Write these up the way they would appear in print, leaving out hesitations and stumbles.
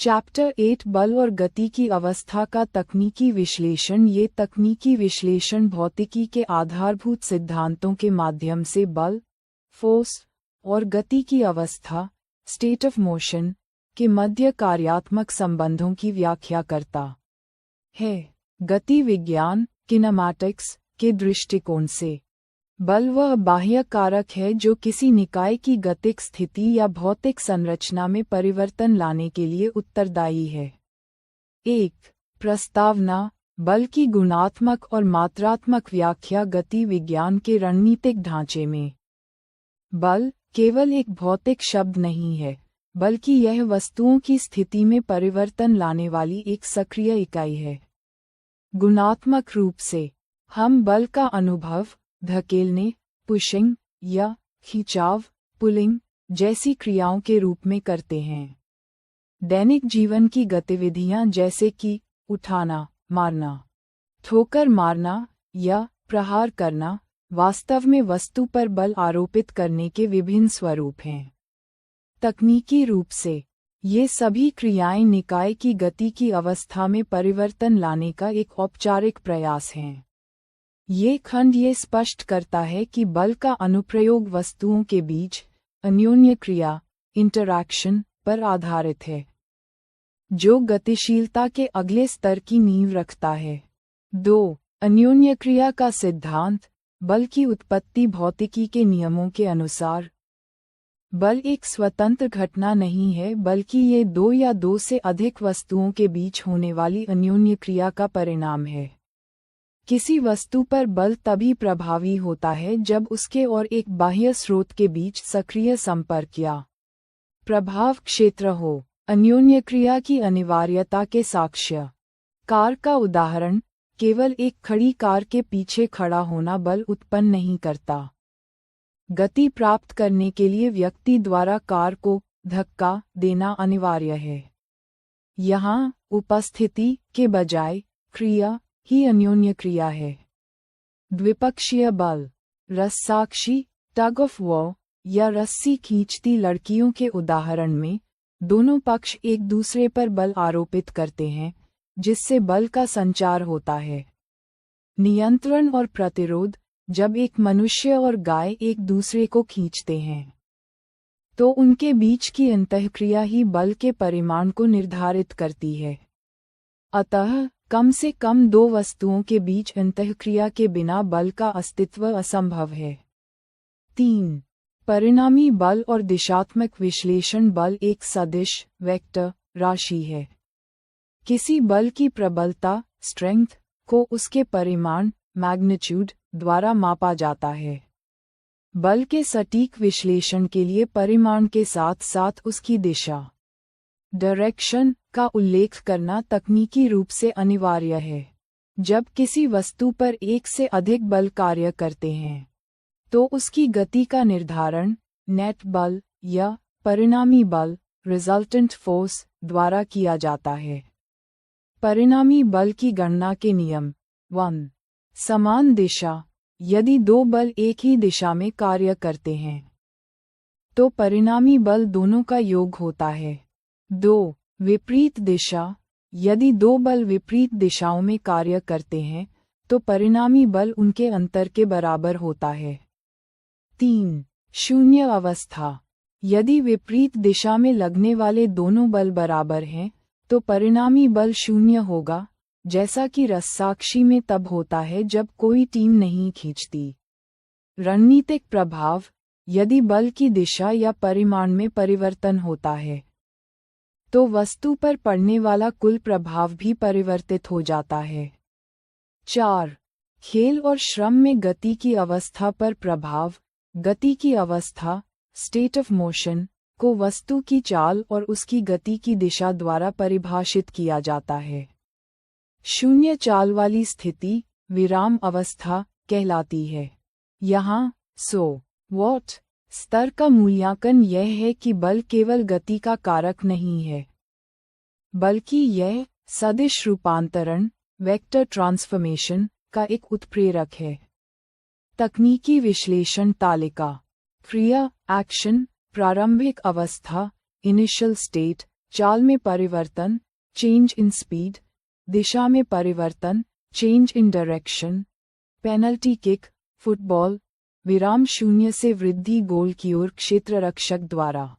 Chapter 8 बल और गति की अवस्था का तकनीकी विश्लेषण। ये तकनीकी विश्लेषण भौतिकी के आधारभूत सिद्धांतों के माध्यम से बल, फोर्स और गति की अवस्था, स्टेट ऑफ मोशन, के मध्य कार्यात्मक संबंधों की व्याख्या करता है। गति विज्ञान किनेमैटिक्स के दृष्टिकोण से बल वह बाह्य कारक है जो किसी निकाय की गतिक स्थिति या भौतिक संरचना में परिवर्तन लाने के लिए उत्तरदायी है। 1. प्रस्तावना। बल की गुणात्मक और मात्रात्मक व्याख्या। गति विज्ञान के रणनीतिक ढांचे में बल केवल एक भौतिक शब्द नहीं है, बल्कि यह वस्तुओं की स्थिति में परिवर्तन लाने वाली एक सक्रिय इकाई है। गुणात्मक रूप से हम बल का अनुभव धकेलने, पुशिंग या खिंचाव, पुलिंग जैसी क्रियाओं के रूप में करते हैं। दैनिक जीवन की गतिविधियां जैसे कि उठाना, मारना, ठोकर मारना या प्रहार करना वास्तव में वस्तु पर बल आरोपित करने के विभिन्न स्वरूप हैं। तकनीकी रूप से ये सभी क्रियाएं निकाय की गति की अवस्था में परिवर्तन लाने का एक औपचारिक प्रयास हैं। ये खंड ये स्पष्ट करता है कि बल का अनुप्रयोग वस्तुओं के बीच अन्योन्य क्रिया इंटरैक्शन पर आधारित है, जो गतिशीलता के अगले स्तर की नींव रखता है। 2. अन्योन्य क्रिया का सिद्धांत। बल की उत्पत्ति भौतिकी के नियमों के अनुसार बल एक स्वतंत्र घटना नहीं है, बल्कि ये दो या दो से अधिक वस्तुओं के बीच होने वाली अन्योन्य क्रिया का परिणाम है। किसी वस्तु पर बल तभी प्रभावी होता है जब उसके और एक बाह्य स्रोत के बीच सक्रिय संपर्क या प्रभाव क्षेत्र हो। अन्योन्य क्रिया की अनिवार्यता के साक्ष्य। कार का उदाहरण। केवल एक खड़ी कार के पीछे खड़ा होना बल उत्पन्न नहीं करता। गति प्राप्त करने के लिए व्यक्ति द्वारा कार को धक्का देना अनिवार्य है। यहाँ उपस्थिति के बजाय क्रिया ही अन्योन्य क्रिया है। द्विपक्षीय बल। रस्साकशी टग ऑफ वॉर या रस्सी खींचती लड़कियों के उदाहरण में दोनों पक्ष एक दूसरे पर बल आरोपित करते हैं, जिससे बल का संचार होता है। नियंत्रण और प्रतिरोध। जब एक मनुष्य और गाय एक दूसरे को खींचते हैं, तो उनके बीच की अंतःक्रिया ही बल के परिमाण को निर्धारित करती है। अतः कम से कम दो वस्तुओं के बीच अंतःक्रिया के बिना बल का अस्तित्व असंभव है। 3. परिणामी बल और दिशात्मक विश्लेषण। बल एक सदिश वेक्टर राशि है। किसी बल की प्रबलता स्ट्रेंथ को उसके परिमाण मैग्नीट्यूड द्वारा मापा जाता है। बल के सटीक विश्लेषण के लिए परिमाण के साथ साथ उसकी दिशा डायरेक्शन का उल्लेख करना तकनीकी रूप से अनिवार्य है। जब किसी वस्तु पर एक से अधिक बल कार्य करते हैं, तो उसकी गति का निर्धारण नेट बल या परिणामी बल रिजल्टेंट फोर्स द्वारा किया जाता है। परिणामी बल की गणना के नियम। 1. समान दिशा। यदि दो बल एक ही दिशा में कार्य करते हैं, तो परिणामी बल दोनों का योग होता है। 2. विपरीत दिशा। यदि दो बल विपरीत दिशाओं में कार्य करते हैं, तो परिणामी बल उनके अंतर के बराबर होता है। 3. शून्य अवस्था। यदि विपरीत दिशा में लगने वाले दोनों बल बराबर हैं, तो परिणामी बल शून्य होगा, जैसा कि रस्साकशी में तब होता है जब कोई टीम नहीं खींचती। रणनीतिक प्रभाव। यदि बल की दिशा या परिमाण में परिवर्तन होता है, तो वस्तु पर पड़ने वाला कुल प्रभाव भी परिवर्तित हो जाता है। 4. खेल और श्रम में गति की अवस्था पर प्रभाव। गति की अवस्था स्टेट ऑफ मोशन को वस्तु की चाल और उसकी गति की दिशा द्वारा परिभाषित किया जाता है। शून्य चाल वाली स्थिति विराम अवस्था कहलाती है। यहाँ व्हाट स्तर का मूल्यांकन यह है कि बल केवल गति का कारक नहीं है, बल्कि यह सदिश रूपांतरण वेक्टर ट्रांसफॉर्मेशन का एक उत्प्रेरक है। तकनीकी विश्लेषण तालिका। क्रिया एक्शन प्रारंभिक अवस्था इनिशियल स्टेट चाल में परिवर्तन, चेंज इन स्पीड, दिशा में परिवर्तन, change in direction, penalty kick, football, विराम शून्य से वृद्धि गोल की ओर क्षेत्ररक्षक द्वारा,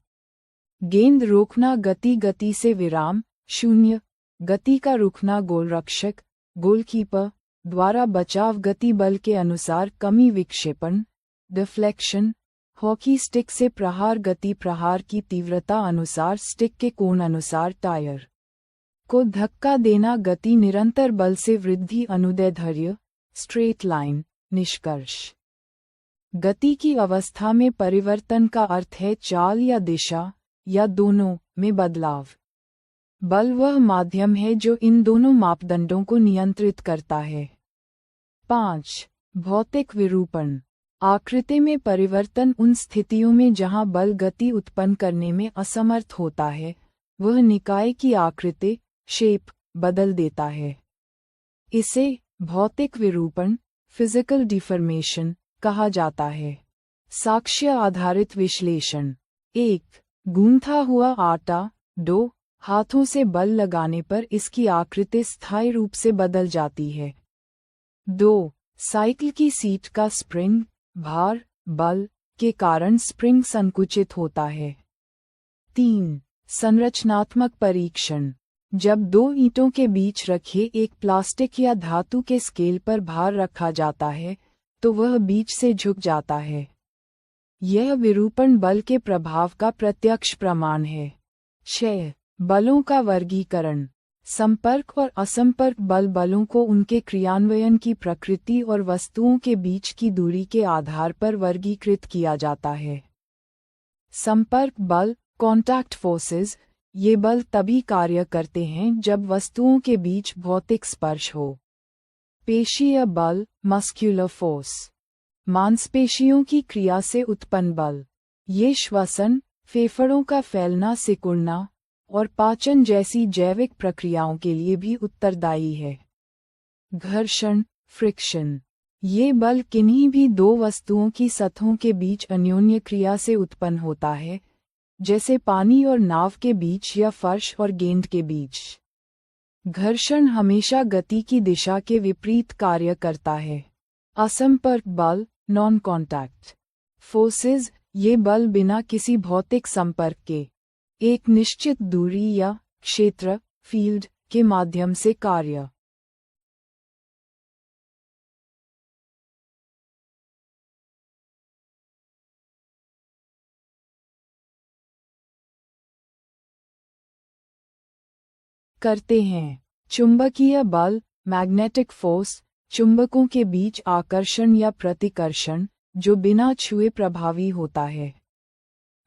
गेंद रोकना गति, गति से विराम शून्य, गति का रुकना गोलरक्षक गोलकीपर द्वारा बचाव, गति बल के अनुसार कमी, विक्षेपण डिफ्लेक्शन, हॉकी स्टिक से प्रहार, गति प्रहार की तीव्रता अनुसार, स्टिक के कोण अनुसार, टायर को धक्का देना, गति निरंतर बल से वृद्धि, अनुदैर्ध्य धैर्य स्ट्रेट लाइन, निष्कर्ष। गति की अवस्था में परिवर्तन का अर्थ है चाल या दिशा या दोनों में बदलाव। बल वह माध्यम है जो इन दोनों मापदंडों को नियंत्रित करता है। 5. भौतिक विरूपण। आकृति में परिवर्तन उन स्थितियों में जहां बल गति उत्पन्न करने में असमर्थ होता है, वह निकाय की आकृति शेप बदल देता है। इसे भौतिक विरूपण फिजिकल डिफॉर्मेशन कहा जाता है। साक्ष्य आधारित विश्लेषण। 1. गूंथा हुआ आटा डो, हाथों से बल लगाने पर इसकी आकृति स्थायी रूप से बदल जाती है। 2. साइकिल की सीट का स्प्रिंग भार बल के कारण स्प्रिंग संकुचित होता है। 3. संरचनात्मक परीक्षण। जब दो ईंटों के बीच रखे एक प्लास्टिक या धातु के स्केल पर भार रखा जाता है तो वह बीच से झुक जाता है। यह विरूपण बल के प्रभाव का प्रत्यक्ष प्रमाण है। 6. बलों का वर्गीकरण। संपर्क और असंपर्क बल बलों को उनके क्रियान्वयन की प्रकृति और वस्तुओं के बीच की दूरी के आधार पर वर्गीकृत किया जाता है। संपर्क बल कॉन्टैक्ट फोर्सेस, ये बल तभी कार्य करते हैं जब वस्तुओं के बीच भौतिक स्पर्श हो। पेशीय बल मस्क्यूलर फोर्स, मांसपेशियों की क्रिया से उत्पन्न बल। ये श्वसन, फेफड़ों का फैलना, सिकुड़ना और पाचन जैसी जैविक प्रक्रियाओं के लिए भी उत्तरदायी है। घर्षण फ्रिक्शन। ये बल किन्हीं भी दो वस्तुओं की सतहों के बीच अन्योन्य क्रिया से उत्पन्न होता है, जैसे पानी और नाव के बीच या फर्श और गेंद के बीच। घर्षण हमेशा गति की दिशा के विपरीत कार्य करता है। असंपर्क बल नॉन कॉन्टैक्ट फोर्सेस, ये बल बिना किसी भौतिक संपर्क के एक निश्चित दूरी या क्षेत्र फील्ड के माध्यम से कार्य करते हैं। चुंबकीय बल मैग्नेटिक फोर्स, चुंबकों के बीच आकर्षण या प्रतिकर्षण जो बिना छुए प्रभावी होता है।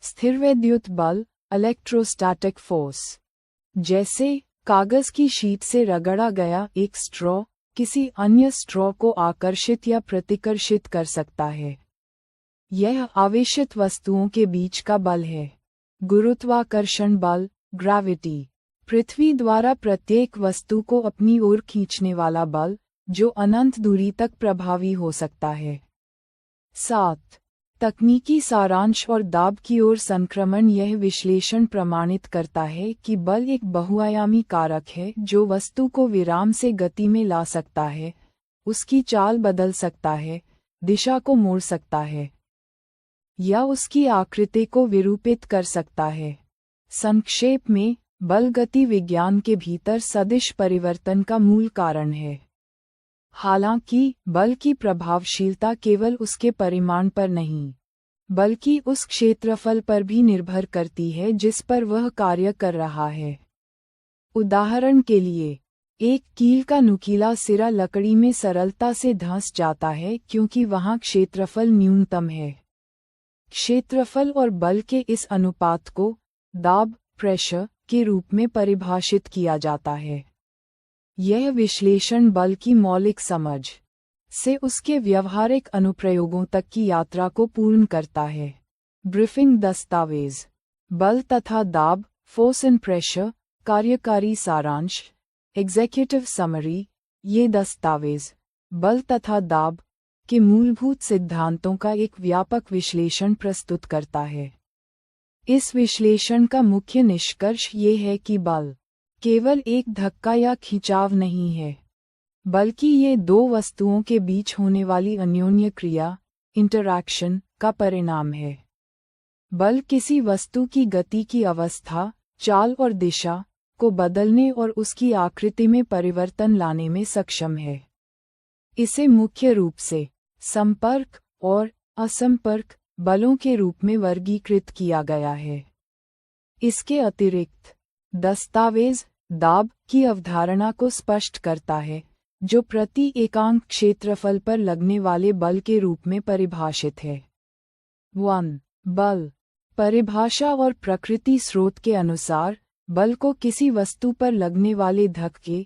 स्थिरवैद्युत बल इलेक्ट्रोस्टैटिक फोर्स, जैसे कागज की शीट से रगड़ा गया एक स्ट्रॉ किसी अन्य स्ट्रॉ को आकर्षित या प्रतिकर्षित कर सकता है। यह आवेशित वस्तुओं के बीच का बल है। गुरुत्वाकर्षण बल ग्रेविटी, पृथ्वी द्वारा प्रत्येक वस्तु को अपनी ओर खींचने वाला बल जो अनंत दूरी तक प्रभावी हो सकता है। 7. तकनीकी सारांश और दाब की ओर संक्रमण। यह विश्लेषण प्रमाणित करता है कि बल एक बहुआयामी कारक है जो वस्तु को विराम से गति में ला सकता है, उसकी चाल बदल सकता है, दिशा को मोड़ सकता है या उसकी आकृति को विरूपित कर सकता है। संक्षेप में, बल गति विज्ञान के भीतर सदिश परिवर्तन का मूल कारण है। हालांकि बल की प्रभावशीलता केवल उसके परिमाण पर नहीं, बल्कि उस क्षेत्रफल पर भी निर्भर करती है जिस पर वह कार्य कर रहा है। उदाहरण के लिए, एक कील का नुकीला सिरा लकड़ी में सरलता से धंस जाता है क्योंकि वहां क्षेत्रफल न्यूनतम है। क्षेत्रफल और बल के इस अनुपात को दाब प्रेशर के रूप में परिभाषित किया जाता है। यह विश्लेषण बल की मौलिक समझ से उसके व्यावहारिक अनुप्रयोगों तक की यात्रा को पूर्ण करता है। ब्रीफिंग दस्तावेज। बल तथा दाब फोर्स एंड प्रेशर, कार्यकारी सारांश एग्जीक्यूटिव समरी। ये दस्तावेज बल तथा दाब के मूलभूत सिद्धांतों का एक व्यापक विश्लेषण प्रस्तुत करता है। इस विश्लेषण का मुख्य निष्कर्ष ये है कि बल केवल एक धक्का या खिंचाव नहीं है, बल्कि ये दो वस्तुओं के बीच होने वाली अन्योन्य क्रिया, इंटरैक्शन, का परिणाम है। बल किसी वस्तु की गति की अवस्था, चाल और दिशा को बदलने और उसकी आकृति में परिवर्तन लाने में सक्षम है। इसे मुख्य रूप से संपर्क और असंपर्क बलों के रूप में वर्गीकृत किया गया है। इसके अतिरिक्त दस्तावेज दाब की अवधारणा को स्पष्ट करता है, जो प्रति एकांक क्षेत्रफल पर लगने वाले बल के रूप में परिभाषित है। 1. बल परिभाषा और प्रकृति स्रोत के अनुसार बल को किसी वस्तु पर लगने वाले धक्के,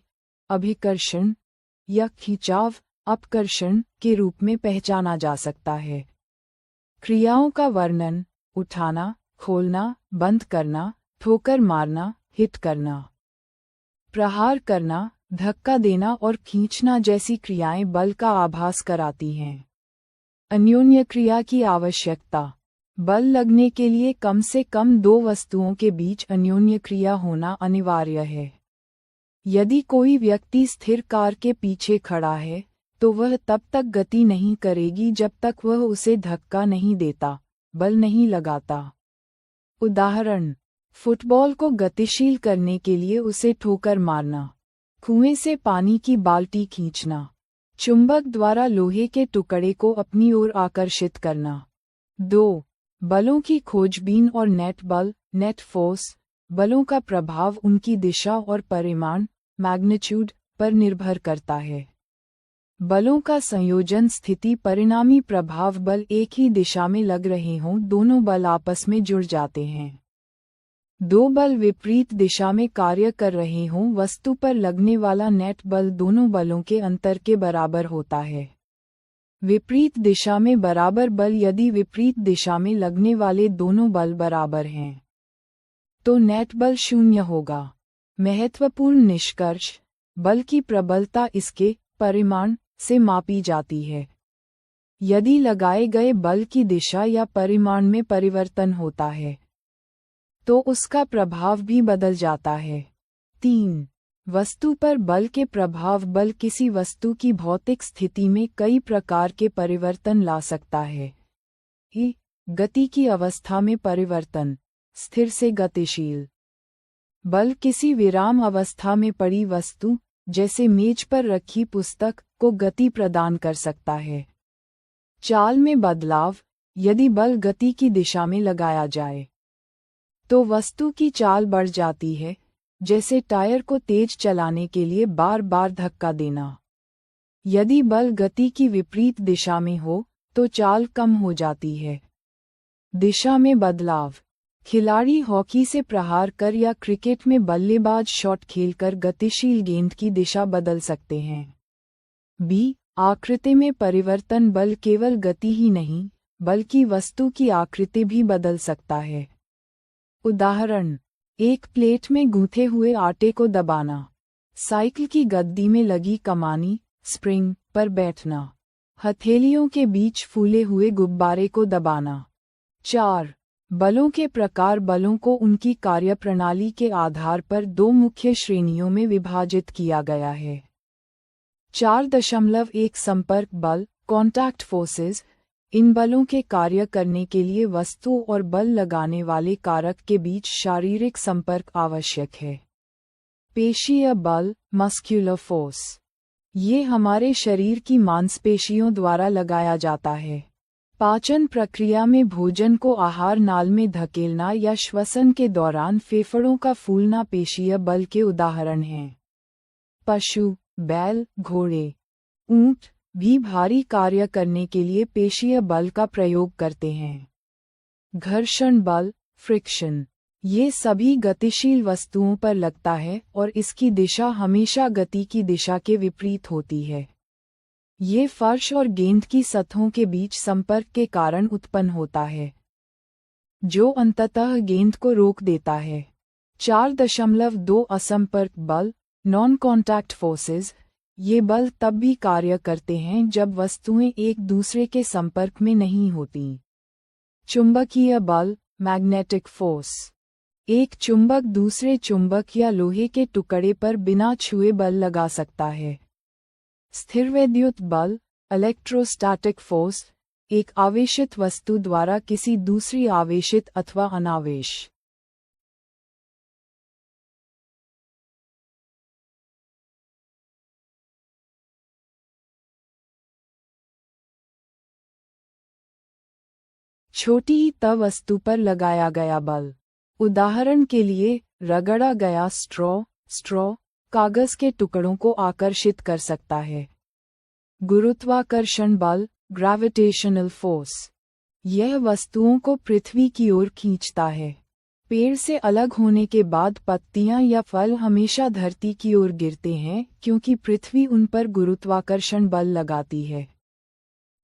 अभिकर्षण या खिंचाव, अपकर्षण के रूप में पहचाना जा सकता है। क्रियाओं का वर्णन उठाना, खोलना, बंद करना, ठोकर मारना, हिट करना, प्रहार करना, धक्का देना और खींचना जैसी क्रियाएं बल का आभास कराती हैं। अन्योन्य क्रिया की आवश्यकता बल लगने के लिए कम से कम दो वस्तुओं के बीच अन्योन्य क्रिया होना अनिवार्य है। यदि कोई व्यक्ति स्थिर कार के पीछे खड़ा है, तो वह तब तक गति नहीं करेगी जब तक वह उसे धक्का नहीं देता, बल नहीं लगाता। उदाहरण, फुटबॉल को गतिशील करने के लिए उसे ठोकर मारना, कुएं से पानी की बाल्टी खींचना, चुंबक द्वारा लोहे के टुकड़े को अपनी ओर आकर्षित करना। 2. बलों की खोजबीन और नेट बल, नेट फोर्स, बलों का प्रभाव उनकी दिशा और परिमाण, मैग्नीट्यूड, पर निर्भर करता है। बलों का संयोजन स्थिति परिणामी प्रभाव बल एक ही दिशा में लग रहे हों, दोनों बल आपस में जुड़ जाते हैं। दो बल विपरीत दिशा में कार्य कर रहे हों, वस्तु पर लगने वाला नेट बल दोनों बलों के अंतर के बराबर होता है। विपरीत दिशा में बराबर बल यदि विपरीत दिशा में लगने वाले दोनों बल बराबर हैं, तो नेट बल 0 होगा। महत्वपूर्ण निष्कर्ष, बल की प्रबलता इसके परिमाण से मापी जाती है। यदि लगाए गए बल की दिशा या परिमाण में परिवर्तन होता है, तो उसका प्रभाव भी बदल जाता है। 3. वस्तु पर बल के प्रभाव बल किसी वस्तु की भौतिक स्थिति में कई प्रकार के परिवर्तन ला सकता है। गति की अवस्था में परिवर्तन, स्थिर से गतिशील। बल किसी विराम अवस्था में पड़ी वस्तु, जैसे मेज पर रखी पुस्तक, को गति प्रदान कर सकता है। चाल में बदलाव, यदि बल गति की दिशा में लगाया जाए, तो वस्तु की चाल बढ़ जाती है, जैसे टायर को तेज चलाने के लिए बार बार धक्का देना। यदि बल गति की विपरीत दिशा में हो, तो चाल कम हो जाती है। दिशा में बदलाव, खिलाड़ी हॉकी से प्रहार कर या क्रिकेट में बल्लेबाज शॉट खेलकर गतिशील गेंद की दिशा बदल सकते हैं। आकृति में परिवर्तन बल केवल गति ही नहीं, बल्कि वस्तु की आकृति भी बदल सकता है। उदाहरण, एक प्लेट में गूंथे हुए आटे को दबाना, साइकिल की गद्दी में लगी कमानी, स्प्रिंग, पर बैठना, हथेलियों के बीच फूले हुए गुब्बारे को दबाना। 4. बलों के प्रकार बलों को उनकी कार्यप्रणाली के आधार पर दो मुख्य श्रेणियों में विभाजित किया गया है। 4.1 संपर्क बल, कॉन्टैक्ट फोर्सेस। इन बलों के कार्य करने के लिए वस्तु और बल लगाने वाले कारक के बीच शारीरिक संपर्क आवश्यक है। पेशीय बल, मस्क्यूलर फोर्स, ये हमारे शरीर की मांसपेशियों द्वारा लगाया जाता है। पाचन प्रक्रिया में भोजन को आहार नाल में धकेलना या श्वसन के दौरान फेफड़ों का फूलना पेशीय बल के उदाहरण हैं। पशु, बैल, घोड़े, ऊंट भी भारी कार्य करने के लिए पेशीय बल का प्रयोग करते हैं। घर्षण बल, फ्रिक्शन, ये सभी गतिशील वस्तुओं पर लगता है और इसकी दिशा हमेशा गति की दिशा के विपरीत होती है। ये फर्श और गेंद की सतहों के बीच संपर्क के कारण उत्पन्न होता है, जो अंततः गेंद को रोक देता है। 4.2 असंपर्क बल, नॉन कॉन्टैक्ट फोर्सेस, ये बल तब भी कार्य करते हैं जब वस्तुएं एक दूसरे के संपर्क में नहीं होती। चुंबकीय बल, मैग्नेटिक फोर्स। एक चुंबक दूसरे चुंबक या लोहे के टुकड़े पर बिना छुए बल लगा सकता है। स्थिरवैद्युत बल, इलेक्ट्रोस्टैटिक फोर्स, एक आवेशित वस्तु द्वारा किसी दूसरी आवेशित अथवा अनावेश छोटी त वस्तु पर लगाया गया बल। उदाहरण के लिए, रगड़ा गया स्ट्रॉ कागज के टुकड़ों को आकर्षित कर सकता है। गुरुत्वाकर्षण बल, ग्रेविटेशनल फोर्स, यह वस्तुओं को पृथ्वी की ओर खींचता है। पेड़ से अलग होने के बाद पत्तियां या फल हमेशा धरती की ओर गिरते हैं क्योंकि पृथ्वी उन पर गुरुत्वाकर्षण बल लगाती है।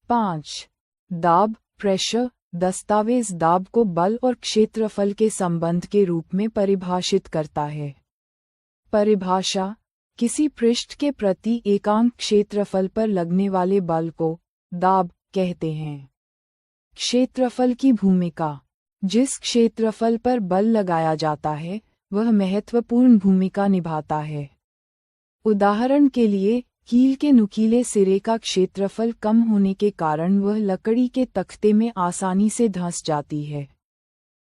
5. दाब, प्रेशर। दस्तावेज दाब को बल और क्षेत्रफल के संबंध के रूप में परिभाषित करता है। परिभाषा: किसी पृष्ठ के प्रति एकांक क्षेत्रफल पर लगने वाले बल को दाब कहते हैं। क्षेत्रफल की भूमिका: जिस क्षेत्रफल पर बल लगाया जाता है वह महत्वपूर्ण भूमिका निभाता है। उदाहरण के लिए, कील के नुकीले सिरे का क्षेत्रफल कम होने के कारण वह लकड़ी के तख्ते में आसानी से धंस जाती है।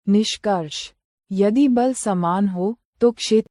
निष्कर्ष: यदि बल समान हो तो क्षेत्र